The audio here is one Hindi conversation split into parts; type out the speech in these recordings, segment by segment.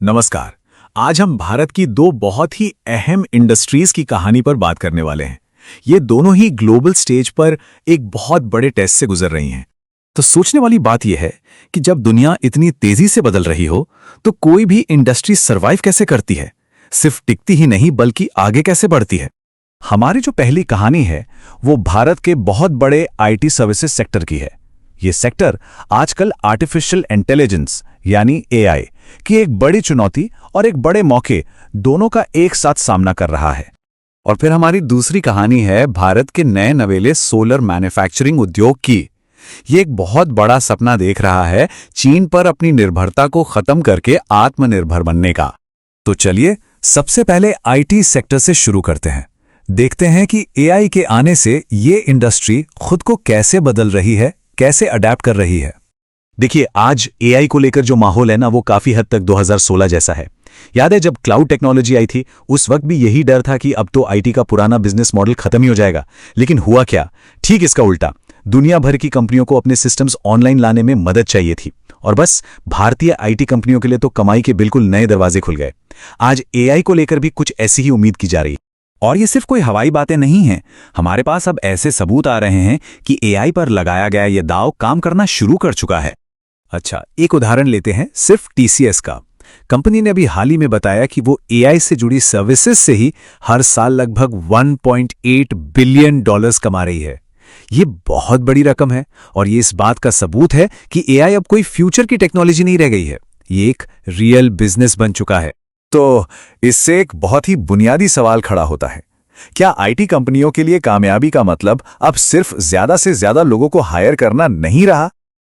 नमस्कार। आज हम भारत की दो बहुत ही अहम इंडस्ट्रीज की कहानी पर बात करने वाले हैं। ये दोनों ही ग्लोबल स्टेज पर एक बहुत बड़े टेस्ट से गुजर रही हैं। तो सोचने वाली बात यह है कि जब दुनिया इतनी तेजी से बदल रही हो तो कोई भी इंडस्ट्री सरवाइव कैसे करती है, सिर्फ टिकती ही नहीं बल्कि आगे कैसे बढ़ती है। हमारी जो पहली कहानी है वो भारत के बहुत बड़े आईटी सर्विसेज सेक्टर की है। ये सेक्टर आजकल आर्टिफिशियल इंटेलिजेंस यानी एआई की एक बड़ी चुनौती और एक बड़े मौके दोनों का एक साथ सामना कर रहा है। और फिर हमारी दूसरी कहानी है भारत के नए नवेले सोलर मैन्युफैक्चरिंग उद्योग की। ये एक बहुत बड़ा सपना देख रहा है चीन पर अपनी निर्भरता को खत्म करके आत्मनिर्भर बनने का। तो चलिए सबसे पहले आईटी सेक्टर से शुरू करते हैं। देखते हैं कि एआई के आने से ये इंडस्ट्री खुद को कैसे बदल रही है, कैसे अडेप्ट कर रही है। देखिए, आज एआई को लेकर जो माहौल है ना वो काफी हद तक 2016 जैसा है। याद है जब क्लाउड टेक्नोलॉजी आई थी उस वक्त भी यही डर था कि अब तो आईटी का पुराना बिजनेस मॉडल खत्म ही हो जाएगा। लेकिन हुआ क्या, ठीक इसका उल्टा। दुनिया भर की कंपनियों को अपने सिस्टम्स ऑनलाइन लाने में मदद चाहिए थी और बस भारतीय आईटी कंपनियों के लिए तो कमाई के बिल्कुल नए दरवाजे खुल गए। आज एआई को लेकर भी कुछ ऐसी ही उम्मीद की जा रही है। और ये सिर्फ कोई हवाई बातें नहीं हैं। हमारे पास अब ऐसे सबूत आ रहे हैं कि एआई पर लगाया गया ये दांव काम करना शुरू कर चुका है। अच्छा, एक उदाहरण लेते हैं सिर्फ टीसीएस का। कंपनी ने अभी हाल ही में बताया कि वो एआई से जुड़ी सर्विसेज से ही हर साल लगभग 1.8 बिलियन डॉलर्स कमा रही है। ये बहुत बड़ी रकम है और ये इस बात का सबूत है कि एआई अब कोई फ्यूचर की टेक्नोलॉजी नहीं रह गई है, ये एक रियल बिजनेस बन चुका है। तो इससे एक बहुत ही बुनियादी सवाल खड़ा होता है, क्या आईटी कंपनियों के लिए कामयाबी का मतलब अब सिर्फ ज्यादा से ज्यादा लोगों को हायर करना नहीं रहा?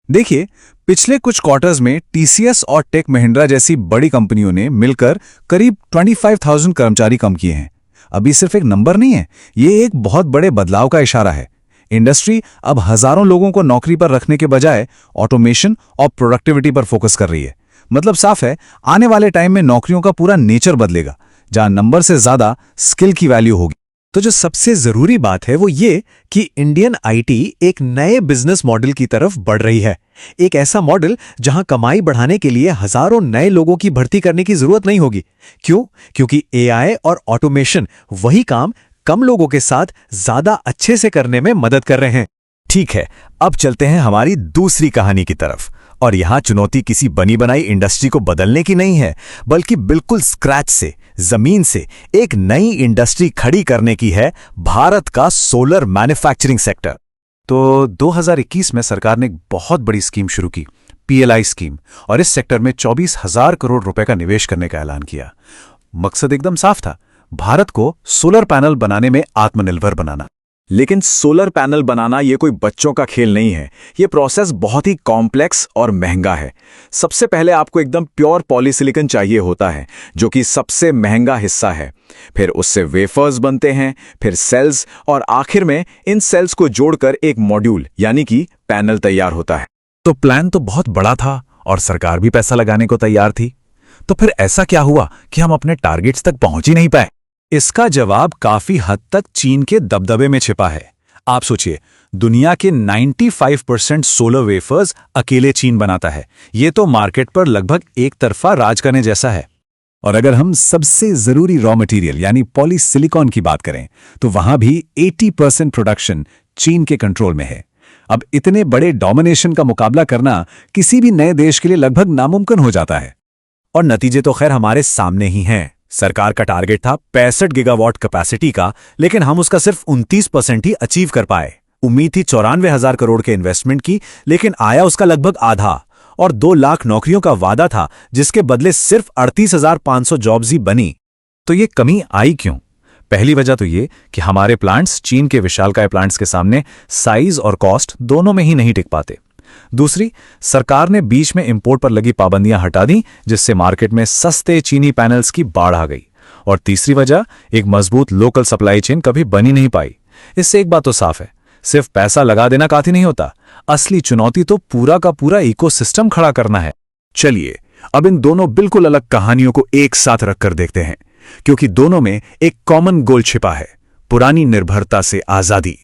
देखिए, पिछले कुछ क्वार्टर्स में टीसीएस और टेक महिंद्रा जैसी बड़ी कंपनियों ने मिलकर करीब 25,000 कर्मचारी कम किए हैं। अभी सिर्फ एक नंबर नहीं है, ये एक बहुत बड़े बदलाव का इशारा है। इंडस्ट्री अब हजारों लोगों को नौकरी पर रखने के बजाय ऑटोमेशन और प्रोडक्टिविटी पर फोकस कर रही है। मतलब साफ है, आने वाले टाइम में नौकरियों का पूरा नेचर बदलेगा, जहां नंबर से ज्यादा स्किल की वैल्यू होगी। तो जो सबसे जरूरी बात है वो ये कि इंडियन आईटी एक नए बिजनेस मॉडल की तरफ बढ़ रही है। एक ऐसा मॉडल जहां कमाई बढ़ाने के लिए हजारों नए लोगों की भर्ती करने की जरूरत नहीं होगी। क्यों? क्योंकि एआई और ऑटोमेशन वही काम कम लोगों के साथ ज्यादा अच्छे से करने में मदद कर रहे हैं। ठीक है, अब चलते हैं हमारी दूसरी कहानी की तरफ। और यहां चुनौती किसी बनी बनाई इंडस्ट्री को बदलने की नहीं है, बल्कि बिल्कुल स्क्रैच से, जमीन से एक नई इंडस्ट्री खड़ी करने की है, भारत का सोलर मैन्युफैक्चरिंग सेक्टर। तो 2021 में सरकार ने एक बहुत बड़ी स्कीम शुरू की, पीएलआई स्कीम, और इस सेक्टर में 24,000 करोड़ रुपए का निवेश करने का ऐलान किया। मकसद एकदम साफ था, भारत को सोलर पैनल बनाने में आत्मनिर्भर बनाना। लेकिन सोलर पैनल बनाना ये कोई बच्चों का खेल नहीं है। ये प्रोसेस बहुत ही कॉम्प्लेक्स और महंगा है। सबसे पहले आपको एकदम प्योर पॉलीसिलिकॉन चाहिए होता है, जो कि सबसे महंगा हिस्सा है। फिर उससे वेफर्स बनते हैं, फिर सेल्स, और आखिर में इन सेल्स को जोड़कर एक मॉड्यूल यानी कि पैनल तैयार होता है। तो प्लान तो बहुत बड़ा था और सरकार भी पैसा लगाने को तैयार थी। तो फिर ऐसा क्या हुआ कि हम अपने टारगेट्स तक पहुंच ही नहीं पाए? इसका जवाब काफी हद तक चीन के दबदबे में छिपा है। आप सोचिए, दुनिया के 95% सोलर वेफर्स अकेले चीन बनाता है। ये तो मार्केट पर लगभग एक तरफा राज करने जैसा है। और अगर हम सबसे जरूरी रॉ मटेरियल यानी पॉलीसिलिकॉन की बात करें तो वहां भी 80% प्रोडक्शन चीन के कंट्रोल में है। अब इतने बड़े डोमिनेशन का मुकाबला करना किसी भी नए देश के लिए लगभग नामुमकिन हो जाता है। और नतीजे तो खैर हमारे सामने ही हैं। सरकार का टारगेट था 65 गीगावाट कैपेसिटी का, लेकिन हम उसका सिर्फ 29% ही अचीव कर पाए। उम्मीद थी 94,000 करोड़ के इन्वेस्टमेंट की, लेकिन आया उसका लगभग आधा। और 2 लाख नौकरियों का वादा था, जिसके बदले सिर्फ 38,500 जॉब्स ही बनी। तो ये कमी आई क्यों? पहली वजह तो ये कि हमारे प्लांट्स चीन के विशालकाय प्लांट्स के सामने साइज और कॉस्ट दोनों में ही नहीं टिक पाते। दूसरी, सरकार ने बीच में इंपोर्ट पर लगी पाबंदियां हटा दी, जिससे मार्केट में सस्ते चीनी पैनल्स की बाढ़ आ गई। और तीसरी वजह, एक मजबूत लोकल सप्लाई चेन कभी बनी नहीं पाई। इससे एक बात तो साफ है, सिर्फ पैसा लगा देना काफी नहीं होता। असली चुनौती तो पूरा का पूरा इकोसिस्टम खड़ा करना है। चलिए अब इन दोनों बिल्कुल अलग कहानियों को एक साथ रखकर देखते हैं, क्योंकि दोनों में एक कॉमन गोल छिपा है, पुरानी निर्भरता से आजादी।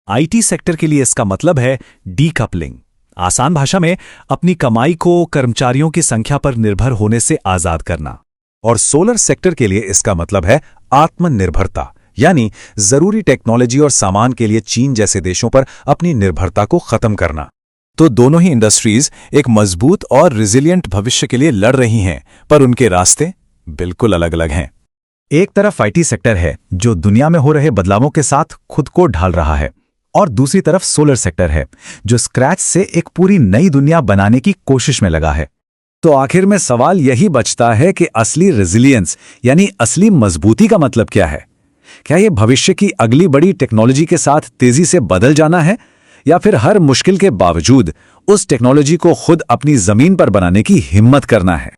आईटी सेक्टर के लिए इसका मतलब है डीकपलिंग। आसान भाषा में अपनी कमाई को कर्मचारियों की संख्या पर निर्भर होने से आजाद करना। और सोलर सेक्टर के लिए इसका मतलब है आत्मनिर्भरता, यानी जरूरी टेक्नोलॉजी और सामान के लिए चीन जैसे देशों पर अपनी निर्भरता को खत्म करना। तो दोनों ही इंडस्ट्रीज एक मजबूत और रिजिलियंट भविष्य के लिए लड़ रही हैं, पर उनके रास्ते बिल्कुल अलग अलग हैं। एक तरफ आईटी सेक्टर है जो दुनिया में हो रहे बदलावों के साथ खुद को ढाल रहा है, और दूसरी तरफ सोलर सेक्टर है जो स्क्रैच से एक पूरी नई दुनिया बनाने की कोशिश में लगा है। तो आखिर में सवाल यही बचता है कि असली रेजिलियंस यानी असली मजबूती का मतलब क्या है? क्या यह भविष्य की अगली बड़ी टेक्नोलॉजी के साथ तेजी से बदल जाना है, या फिर हर मुश्किल के बावजूद उस टेक्नोलॉजी को खुद अपनी जमीन पर बनाने की हिम्मत करना है?